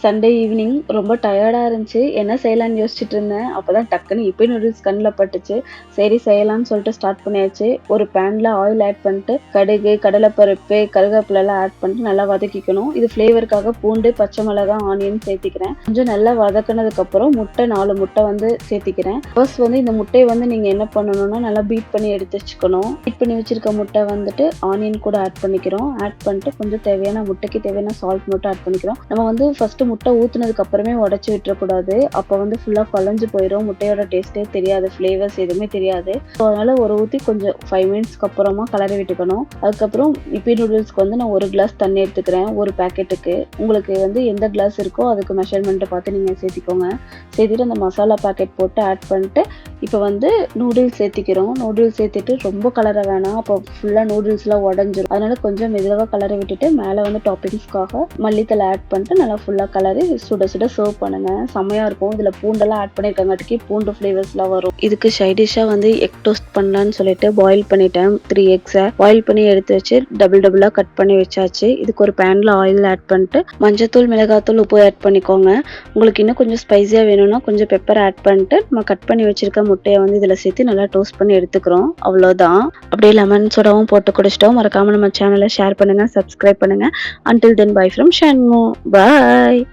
Sunday evening ரொம்ப டயர்டா இருந்துச்சு. என்ன செய்யலான்னு யோசிச்சுட்டு இருந்தேன். அப்பதான் டக்குன்னு இப்பி நூடுல்ஸ் கண்ல பட்டுச்சு. சரி செய்யலான்னு சொல்லிட்டு ஸ்டார்ட் பண்ணியாச்சு. ஒரு பேன்ல ஆயில் ஆட் பண்ணிட்டு, கடுகு, கடலைப்பருப்பு, கருவேப்பிலலாம் ஆட் பண்ணிட்டு நல்லா வதக்கிக்கணும். இது ஃப்ளேவருக்காக பூண்டு, பச்சை மிளகாய், ஆனியன் சேர்த்திக்கிறேன். கொஞ்சம் நல்லா வதக்குனதுக்கப்புறம் முட்டை 4 முட்டை வந்து சேர்த்திக்கிறேன். ஃபர்ஸ்ட் வந்து இந்த முட்டைய வந்து நீங்க என்ன பண்ணணும்னா, நல்லா பீட் பண்ணி எடுத்து வச்சுக்கணும். பீட் பண்ணி வச்சிருக்க முட்டை வந்துட்டு ஆனியன் கூட ஆட் பண்ணிக்கிறோம். ஆட் பண்ணிட்டு கொஞ்சம் முட்டைக்கு தேவையான சால்ட் மட்டும் ஆட் பண்ணிக்கிறோம். நம்ம வந்து ஃபர்ஸ்ட் முட்டை ஊத்துனதுக்கு அப்புறமே உடைச்சு விட்டுறக்கூடாது. அப்போ வந்து ஃபுல்லா குழஞ்சு போயிடும். முட்டையோட டேஸ்ட்டே தெரியாது, ஃப்ளேவர்ஸ் எதுவுமே தெரியாது. ஸோ அதனால ஒரு ஊற்றி கொஞ்சம் 5 மினிட்ஸ்க்கு அப்புறமா கலரி விட்டுக்கணும். அதுக்கப்புறம் இப்பி நூடுல்ஸ்க்கு வந்து நான் 1 கிளாஸ் தண்ணி எடுத்துக்கிறேன் ஒரு பேக்கெட்டுக்கு. உங்களுக்கு வந்து எந்த கிளாஸ் இருக்கோ அதுக்கு மெஷர்மெண்ட்டை பார்த்து நீங்கள் சேர்த்திக்கோங்க. சேர்த்துட்டு அந்த மசாலா பேக்கெட் போட்டு ஆட் பண்ணிட்டு இப்போ வந்து நூடுல்ஸ் சேர்த்திக்கிறோம். நூடுல்ஸ் சேர்த்துட்டு ரொம்ப கலர வேணாம், அப்போ ஃபுல்லாக நூடுல்ஸ்லாம் உடஞ்சிரும். அதனால கொஞ்சம் மெதுவாக கலரை விட்டுட்டு மேலே வந்து டாப்பிங்ஸ்க்காக மல்லித்தலை ஆட் பண்ணிட்டு நல்லா ஃபுல்லாக கலரி சுட சுட சர்வ் பண்ணுங்க. செம்மையாக இருக்கும். இதில் பூண்டெல்லாம் ஆட் பண்ணியிருக்காங்காட்டிக்கு பூண்டு ஃப்ளேவர்ஸ்லாம் வரும். இதுக்கு சைடிஷாக வந்து எக் டோஸ்ட் பண்ணலான்னு சொல்லிட்டு பாயில் பண்ணிட்டேன். 3 எக்ஸை பாயில் பண்ணி எடுத்து வச்சு டபுளாக கட் பண்ணி வச்சாச்சு. இதுக்கு ஒரு பேனில் ஆயில் ஆட் பண்ணிட்டு மஞ்சத்தூள், மிளகாத்தூள், உப்பு ஆட் பண்ணிக்கோங்க. உங்களுக்கு இன்னும் கொஞ்சம் ஸ்பைஸியாக வேணும்னா கொஞ்சம் பெப்பர் ஆட் பண்ணிட்டு நம்ம கட் பண்ணி வச்சிருக்க முட்டையை வந்து இதில் சேர்த்து நல்லா டோஸ்ட் பண்ணி எடுத்துக்கிறோம். அவ்வளோதான். அப்படியே லெமன் சோடாவும் போட்டு குடிச்சிட்டோம். மறக்காம நம்ம சேனலை ஷேர் பண்ணுங்க, சப்ஸ்கிரைப் பண்ணுங்க. Until then, bye from Shanmu. Bye.